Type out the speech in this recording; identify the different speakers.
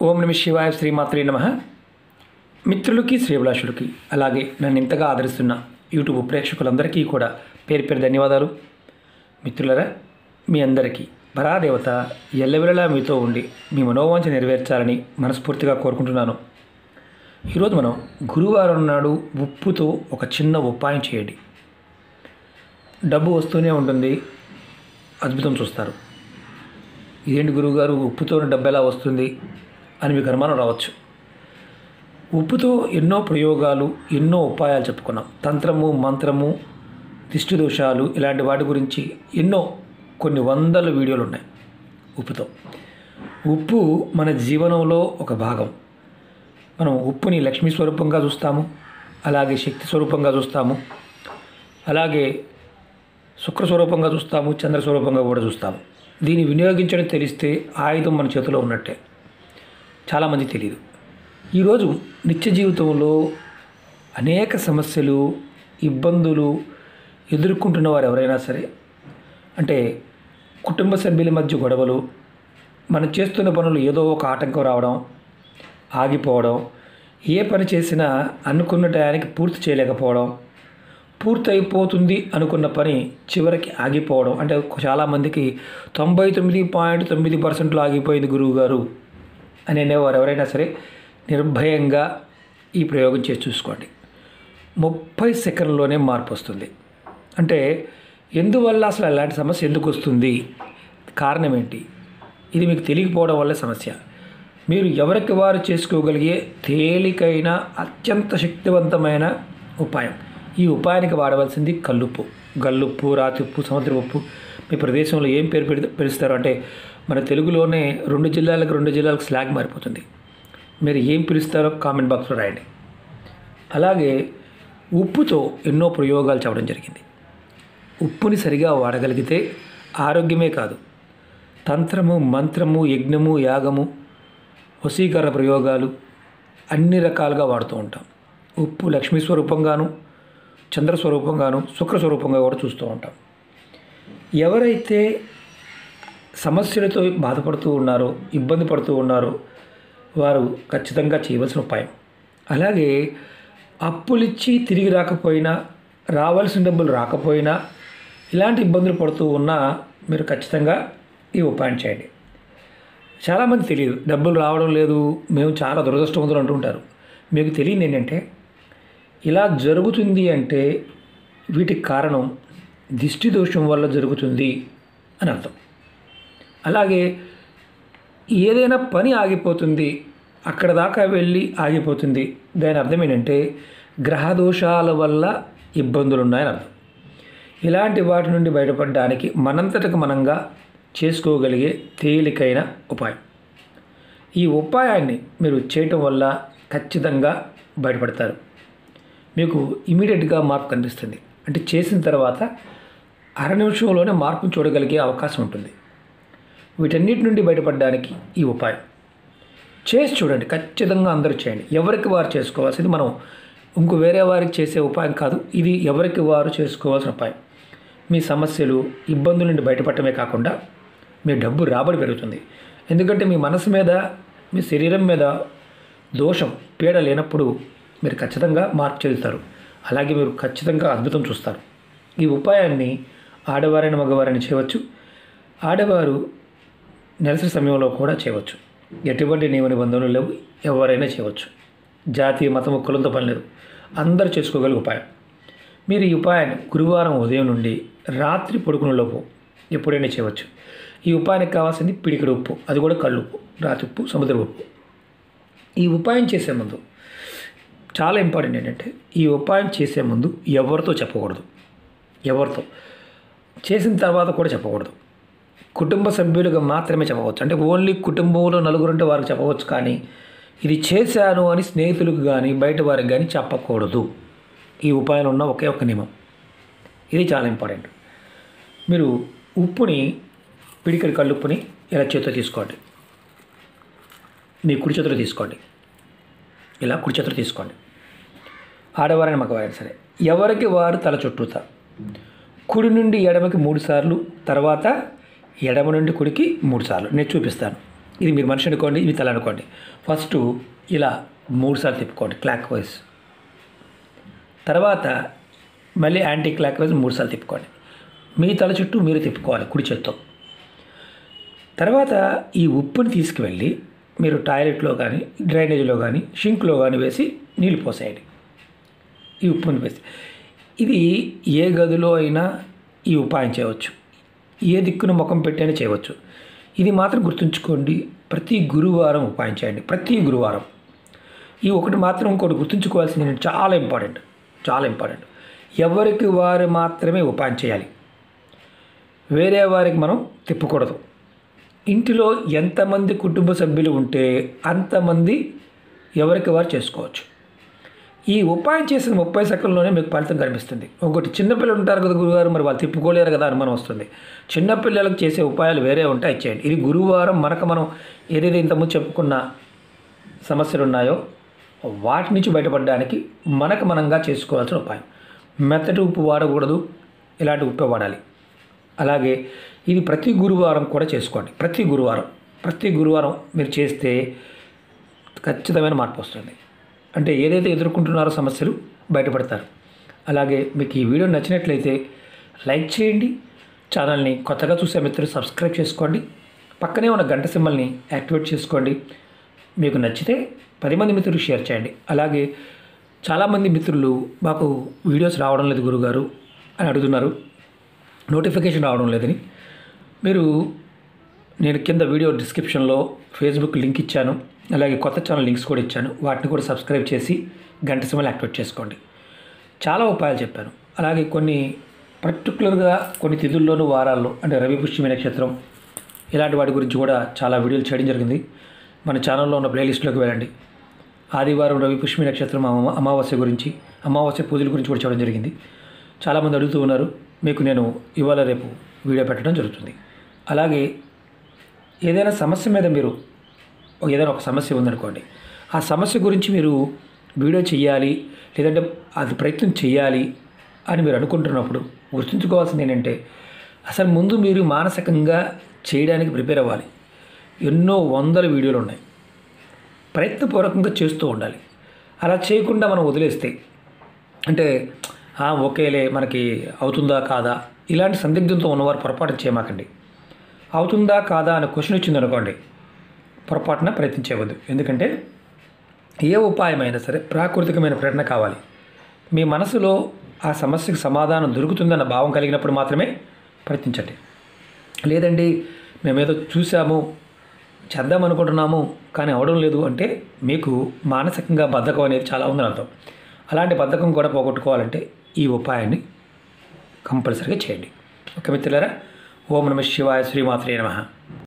Speaker 1: ఓం నమ శివాయ శ్రీమాత్రే నమః. మిత్రులకి శ్రేభిలాషులకి అలాగే నన్ను ఇంతగా ఆదరిస్తున్న యూట్యూబ్ ప్రేక్షకులందరికీ కూడా పేరు పేరు ధన్యవాదాలు. మిత్రులరా, మీ అందరికీ పరాదేవత ఎల్లవెల్లలా మీతో ఉండి మీ మనోవాంఛ నెరవేర్చాలని మనస్ఫూర్తిగా కోరుకుంటున్నాను. ఈరోజు మనం గురువారం నాడు ఉప్పుతో ఒక చిన్న ఉపాయం చేయండి. డబ్బు వస్తూనే ఉంటుంది, అద్భుతం చూస్తారు. ఇదేంటి గురువుగారు, ఉప్పుతో డబ్బు ఎలా వస్తుంది అని మీకు అనుమానం రావచ్చు. ఉప్పుతో ఎన్నో ప్రయోగాలు, ఎన్నో ఉపాయాలు చెప్పుకున్నాం. తంత్రము, మంత్రము, దిష్టి దోషాలు, ఇలాంటి వాటి గురించి కొన్ని వందల వీడియోలు ఉన్నాయి. ఉప్పుతో ఉప్పు మన జీవనంలో ఒక భాగం. మనం ఉప్పుని లక్ష్మీ స్వరూపంగా చూస్తాము, అలాగే శక్తి స్వరూపంగా చూస్తాము, అలాగే శుక్ర స్వరూపంగా చూస్తాము, చంద్ర స్వరూపంగా కూడా చూస్తాము. దీన్ని వినియోగించడం తెలిస్తే ఆయుధం మన చేతిలో ఉన్నట్టే. చాలామంది తెలియదు. ఈరోజు నిత్య జీవితంలో అనేక సమస్యలు, ఇబ్బందులు ఎదుర్కొంటున్న వారు ఎవరైనా సరే, అంటే కుటుంబ సభ్యుల మధ్య గొడవలు, మనం చేస్తున్న పనులు ఏదో ఒక ఆటంకం రావడం, ఆగిపోవడం, ఏ పని చేసినా అనుకున్న టయానికి పూర్తి చేయలేకపోవడం, పూర్తయిపోతుంది అనుకున్న పని చివరికి ఆగిపోవడం. అంటే చాలామందికి 99.9% ఆగిపోయింది గురువుగారు అని అనేవారు ఎవరైనా సరే నిర్భయంగా ఈ ప్రయోగం చేసి చూసుకోండి. 30 సెకండ్లోనే మార్పు వస్తుంది. అంటే ఎందువల్ల అసలు అలాంటి సమస్య ఎందుకు వస్తుంది, కారణం ఏంటి, ఇది మీకు తెలియకపోవడం వల్ల సమస్య. మీరు ఎవరికి వారు చేసుకోగలిగే తేలికైన అత్యంత శక్తివంతమైన ఉపాయం. ఈ ఉపాయానికి వాడవలసింది కల్లుప్పు, గల్లుప్పు, రాతి ఉప్పు, సముద్ర ఉప్పు. మీ ప్రదేశంలో ఏం పేరు పిలుస్తారు అంటే, మన తెలుగులోనే 2 జిల్లాలకు స్లాగ్ మారిపోతుంది. మీరు ఏం పిలుస్తారో కామెంట్ బాక్స్లో రాయండి. అలాగే ఉప్పుతో ఎన్నో ప్రయోగాలు చెప్పడం జరిగింది. ఉప్పుని సరిగా వాడగలిగితే ఆరోగ్యమే కాదు, తంత్రము, మంత్రము, యజ్ఞము, యాగము, వశీకరణ ప్రయోగాలు అన్ని రకాలుగా వాడుతూ ఉంటాం. ఉప్పు లక్ష్మీ స్వరూపంగాను, చంద్ర స్వరూపంగాను, శుక్ర స్వరూపంగా కూడా చూస్తూ ఉంటాం. ఎవరైతే సమస్యలతో బాధపడుతూ ఉన్నారో, ఇబ్బంది పడుతూ ఉన్నారో వారు ఖచ్చితంగా చేయవలసిన ఉపాయం. అలాగే అప్పులిచ్చి తిరిగి రాకపోయినా, రావాల్సిన డబ్బులు రాకపోయినా, ఇలాంటి ఇబ్బందులు పడుతూ ఉన్నా మీరు ఖచ్చితంగా ఈ ఉపాయం చేయండి. చాలామంది తెలియదు, డబ్బులు రావడం లేదు, మేము చాలా దురదృష్టవంతులు అంటుంటారు. మీకు తెలియదు ఏంటంటే, ఇలా జరుగుతుంది అంటే వీటికి కారణం దిష్టి దోషం వల్ల జరుగుతుంది అని అర్థం. అలాగే ఏదైనా పని ఆగిపోతుంది, అక్కడ దాకా వెళ్ళి ఆగిపోతుంది, దాని అర్థం ఏంటంటే గ్రహ దోషాల వల్ల ఇబ్బందులు ఉన్నాయని అర్థం. ఇలాంటి వాటి నుండి బయటపడడానికి మనంతటకు మనంగా చేసుకోగలిగే తేలికైన ఉపాయం. ఈ ఉపాయాన్ని మీరు చేయటం వల్ల ఖచ్చితంగా బయటపడతారు. మీకు ఇమీడియట్గా మార్పు కనిపిస్తుంది. అంటే చేసిన తర్వాత అర నిమిషంలోనే మార్పును చూడగలిగే అవకాశం ఉంటుంది. వీటన్నిటి నుండి బయటపడడానికి ఈ ఉపాయం చేసి చూడండి. ఖచ్చితంగా అందరూ చేయండి. ఎవరికి వారు చేసుకోవాల్సింది. మనం వేరే వారికి చేసే ఉపాయం కాదు, ఇది ఎవరికి వారు చేసుకోవాల్సిన ఉపాయం. మీ సమస్యలు, ఇబ్బందుల నుండి బయటపడటమే కాకుండా మీ డబ్బు రాబడి పెరుగుతుంది. ఎందుకంటే మీ మనసు మీద, మీ శరీరం మీద దోషం, పీడ లేనప్పుడు మీరు ఖచ్చితంగా మార్పు చెందుతారు. అలాగే మీరు ఖచ్చితంగా అద్భుతం చూస్తారు. ఈ ఉపాయాన్ని ఆడవారైన మగవారైనా చేయవచ్చు. ఆడవారు నెలసరి సమయంలో కూడా చేయవచ్చు. ఎటువంటి నియమ నిబంధనలు లేవు, ఎవరైనా చేయవచ్చు. జాతీయ మతము కులంతో పని లేదు, అందరూ చేసుకోగలిగే ఉపాయం. మీరు ఈ ఉపాయాన్ని గురువారం ఉదయం నుండి రాత్రి పడుకునేలోపు ఎప్పుడైనా చేయవచ్చు. ఈ ఉపాయానికి కావాల్సింది పిడికెడు ఉప్పు, అది కూడా కల్లుప్పు, రాతి ఉప్పు, సముద్ర ఉప్పు. ఈ ఉపాయం చేసే ముందు చాలా ఇంపార్టెంట్ ఏంటంటే, ఈ ఉపాయం చేసే ముందు ఎవరితో చెప్పకూడదు. ఎవరితో చేసిన తర్వాత కూడా చెప్పకూడదు. కుటుంబ సభ్యులుగా మాత్రమే చెప్పవచ్చు. అంటే ఓన్లీ కుటుంబంలో నలుగురు ఉంటే వారికి చెప్పవచ్చు, కానీ ఇది చేశాను అని స్నేహితులకు కానీ బయట వారికి కానీ చెప్పకూడదు. ఈ ఉపాయంలో ఉన్న ఒకే ఒక నియమం, ఇది చాలా ఇంపార్టెంట్. మీరు ఉప్పుని, పిడికెడు కల్లుప్పుని ఇలా చేతితో తీసుకోండి. మీ కుడి చేతిలో తీసుకోండి, ఇలా కుడి చేతిలో తీసుకోండి. ఆడవారైన మగవారైనా సరే ఎవరికి వారు తల చుట్టూతా కుడి నుండి ఎడమకి 3 సార్లు, తర్వాత ఎడమ నుండి కుడికి 3 సార్లు నేను చూపిస్తాను. ఇది మీరు మనిషి అనుకోండి, ఇది తల అనుకోండి. ఫస్ట్ ఇలా 3 సార్లు తిప్పుకోండి క్లాక్ వైజ్. తర్వాత మళ్ళీ యాంటీ క్లాక్ వైజ్ 3 సార్లు తిప్పుకోండి. మీ తల చుట్టూ మీరు తిప్పుకోవాలి కుడి చేత్తో. తర్వాత ఈ ఉప్పుని తీసుకువెళ్ళి మీరు టాయిలెట్లో కానీ, డ్రైనేజీలో కానీ, షింక్లో కానీ వేసి నీళ్ళు పోసేయండి. ఈ ఉప్పుని వేసి ఇది ఏ గదిలో అయినా ఈ ఉపాయం చేయవచ్చు. ఏ దిక్కున ముఖం పెట్టైనా చేయవచ్చు. ఇది మాత్రం గుర్తుంచుకోండి, ప్రతి గురువారం ఉపాయం చేయండి. ప్రతి గురువారం ఈ ఒకటి మాత్రం ఇంకోటి గుర్తుంచుకోవాల్సింది చాలా ఇంపార్టెంట్. ఎవరికి వారు మాత్రమే ఉపాయం చేయాలి, వేరే వారికి మనం తిప్పకూడదు. ఇంటిలో ఎంతమంది కుటుంబ సభ్యులు ఉంటే అంతమంది ఎవరికి వారు చేసుకోవచ్చు. ఈ ఉపాయం చేసిన 30 సెకండ్లోనే మీకు ఫలితం కనిపిస్తుంది. ఒకటి చిన్నపిల్లలు ఉంటారు కదా గురువారు, మరి వాళ్ళు తిప్పుకోలేరు కదా అనుమానం వస్తుంది. చిన్నపిల్లలకు చేసే ఉపాయాలు వేరే ఉంటాయి, చేయండి. ఇది గురువారం మనం ఏదైతే ఇంతకుముందు చెప్పుకున్న సమస్యలు ఉన్నాయో వాటి నుంచి బయటపడడానికి మనంగా చేసుకోవాల్సిన ఉపాయం. మెత్తటి ఉప్పు వాడకూడదు, ఇలాంటి ఉప్పే వాడాలి. అలాగే ఇది ప్రతి గురువారం కూడా చేసుకోండి. ప్రతి గురువారం మీరు చేస్తే ఖచ్చితమైన మార్పు వస్తుంది. అంటే ఏదైతే ఎదుర్కొంటున్నారో సమస్యలు బయటపడతారు. అలాగే మీకు ఈ వీడియో నచ్చినట్లయితే లైక్ చేయండి. ఛానల్ని కొత్తగా చూసే మిత్రులు సబ్స్క్రైబ్ చేసుకోండి. పక్కనే ఉన్న గంట సింబల్ని యాక్టివేట్ చేసుకోండి. మీకు నచ్చితే 10 మంది మిత్రులు షేర్ చేయండి. అలాగే చాలామంది మిత్రులు మాకు వీడియోస్ రావడం లేదు గురుగారు అని అడుగుతున్నారు, నోటిఫికేషన్ రావడం లేదని. నేను కింద వీడియో డిస్క్రిప్షన్లో ఫేస్బుక్ లింక్ ఇచ్చాను, అలాగే కొత్త ఛానల్ లింక్స్ కూడా ఇచ్చాను. వాటిని కూడా సబ్స్క్రైబ్ చేసి గంట సింబల్ యాక్టివేట్ చేసుకోండి. చాలా ఉపాయాలు చెప్పాను. అలాగే కొన్ని పర్టికులర్గా కొన్ని తిథుల్లోనూ వారాల్లో, అంటే రవి పుష్యమి నక్షత్రం ఇలాంటి వాటి గురించి కూడా చాలా వీడియోలు చేయడం జరిగింది. మన ఛానల్లో ఉన్న ప్లేలిస్ట్లోకి వెళ్ళండి. ఆదివారం రవి పుష్యమి నక్షత్రం అమావాస్య గురించి, అమావాస్య పూజల గురించి కూడా చేయడం జరిగింది. చాలామంది అడుగుతూ ఉన్నారు. మీకు నేను ఇవాళ రేపు వీడియో పెట్టడం జరుగుతుంది. అలాగే ఏదైనా సమస్య మీద మీరు ఏదైనా ఒక సమస్య ఉందనుకోండి, ఆ సమస్య గురించి మీరు వీడియో చేయాలి, లేదంటే అది ప్రయత్నం చేయాలి అని మీరు అనుకుంటున్నప్పుడు గుర్తుంచుకోవాల్సింది ఏంటంటే, అసలు ముందు మీరు మానసికంగా చేయడానికి ప్రిపేర్ అవ్వాలి. ఎన్నో వందల వీడియోలు ఉన్నాయి, ప్రయత్నపూర్వకంగా చేస్తూ ఉండాలి. అలా చేయకుండా మనం వదిలేస్తే, అంటే ఓకేలే మనకి అవుతుందా కాదా ఇలాంటి సందిగ్ధంతో ఉన్నవారు పొరపాటు చేయమాకండి. అవుతుందా కాదా అనే క్వశ్చన్ వచ్చిందనుకోండి, పొరపాటున ప్రయత్నించవద్దు. ఎందుకంటే ఏ ఉపాయమైనా సరే ప్రాకృతికమైన ప్రేరణ కావాలి. మీ మనసులో ఆ సమస్యకు సమాధానం దొరుకుతుందన్న భావం కలిగినప్పుడు మాత్రమే ప్రయత్నించండి. లేదండి మేమేదో చూసాము, చేద్దాం అనుకుంటున్నాము కానీ అవడం లేదు అంటే మీకు మానసికంగా బద్ధకం అనేది చాలా ఉందని అర్థం. అలాంటి బద్ధకం కూడా పోగొట్టుకోవాలంటే ఈ ఉపాయాన్ని కంపల్సరీగా చేయండి. ఓకే మిత్రులారా, ఓం నమః శివాయ, శ్రీమాత్రే నమః.